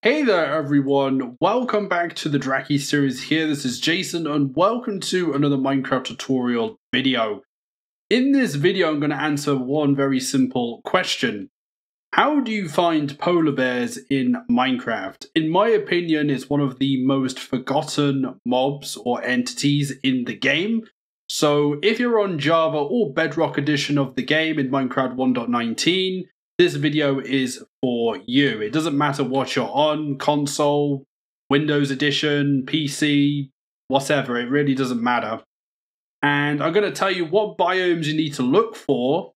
Hey there everyone, welcome back to the Draki series here. This is Jason and welcome to another Minecraft tutorial video. In this video I'm going to answer one very simple question. How do you find polar bears in Minecraft? In my opinion, it's one of the most forgotten mobs or entities in the game. So if you're on Java or Bedrock edition of the game in Minecraft 1.19, this video is for you. It doesn't matter what you're on, console, Windows edition, PC, whatever, it really doesn't matter. And I'm going to tell you what biomes you need to look for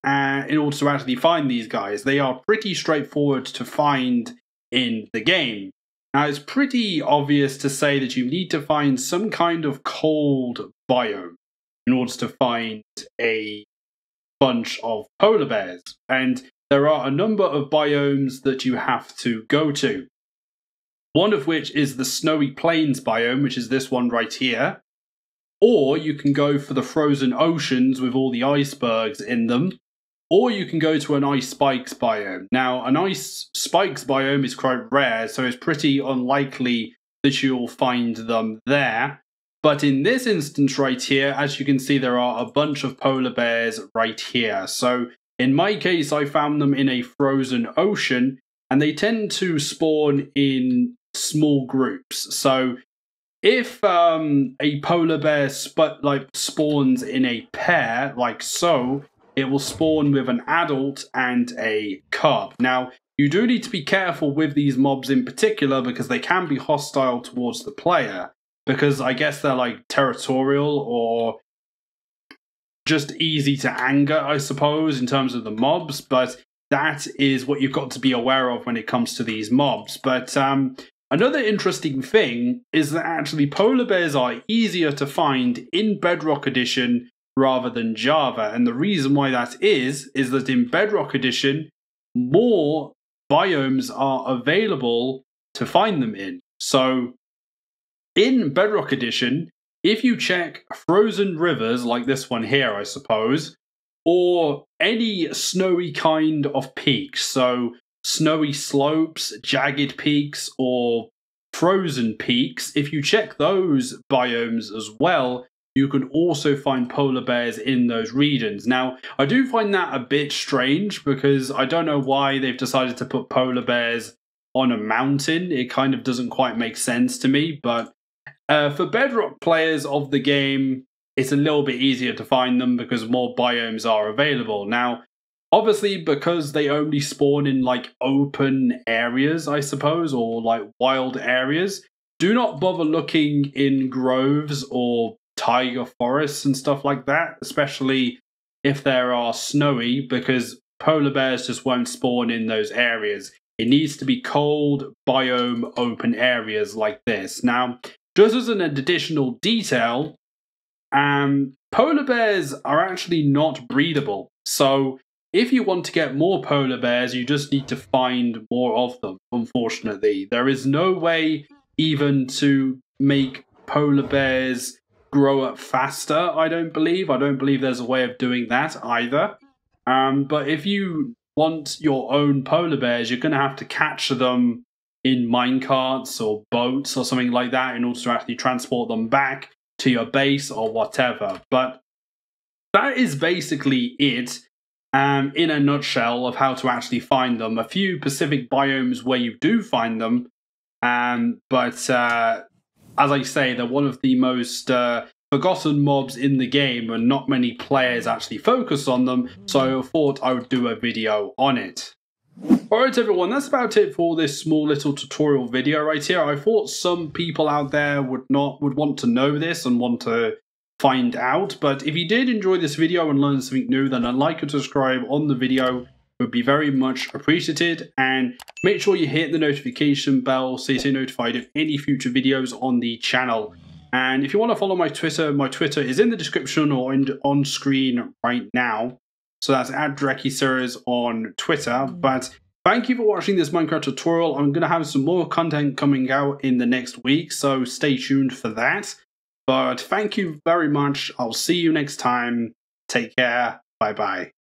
in order to actually find these guys. They are pretty straightforward to find in the game. Now it's pretty obvious to say that you need to find some kind of cold biome in order to find a bunch of polar bears. And there are a number of biomes that you have to go to. One of which is the Snowy Plains biome, which is this one right here. Or you can go for the frozen oceans with all the icebergs in them. Or you can go to an ice spikes biome. Now, an ice spikes biome is quite rare, so it's pretty unlikely that you'll find them there. But in this instance right here, as you can see, there are a bunch of polar bears right here. So in my case, I found them in a frozen ocean, and they tend to spawn in small groups. So if a polar bear spawns in a pair, like so, it will spawn with an adult and a cub. Now, you do need to be careful with these mobs in particular because they can be hostile towards the player. Because I guess they're like territorial or just easy to anger, I suppose, in terms of the mobs. But that is what you've got to be aware of when it comes to these mobs. But another interesting thing is that actually polar bears are easier to find in Bedrock Edition rather than Java. And the reason why that is that in Bedrock Edition, more biomes are available to find them in. So in Bedrock Edition, if you check frozen rivers, like this one here, I suppose, or any snowy kind of peaks, so snowy slopes, jagged peaks, or frozen peaks, if you check those biomes as well, you can also find polar bears in those regions. Now, I do find that a bit strange because I don't know why they've decided to put polar bears on a mountain. It kind of doesn't quite make sense to me, but for Bedrock players of the game, it's a little bit easier to find them because more biomes are available. Now, obviously, because they only spawn in like open areas, I suppose, or like wild areas, do not bother looking in groves or tiger forests and stuff like that, especially if there are snowy, because polar bears just won't spawn in those areas. It needs to be cold biome open areas like this. Now, just as an additional detail, polar bears are actually not breedable. So if you want to get more polar bears, you just need to find more of them, unfortunately. There is no way even to make polar bears grow up faster, I don't believe. I don't believe there's a way of doing that either. But if you want your own polar bears, you're going to have to catch them in minecarts or boats or something like that in order to actually transport them back to your base or whatever. But that is basically it in a nutshell of how to actually find them. A few specific biomes where you do find them, but as I say, they're one of the most forgotten mobs in the game and not many players actually focus on them, so I thought I would do a video on it. Alright everyone, that's about it for this small little tutorial video right here. I thought some people out there would want to know this and want to find out, but if you did enjoy this video and learn something new, then a like and subscribe on the video would be very much appreciated, and make sure you hit the notification bell so you stay notified of any future videos on the channel. And if you want to follow my Twitter is in the description or on screen right now. So that's @DrakiSeries on Twitter. But thank you for watching this Minecraft tutorial. I'm going to have some more content coming out in the next week, so stay tuned for that. But thank you very much. I'll see you next time. Take care. Bye-bye.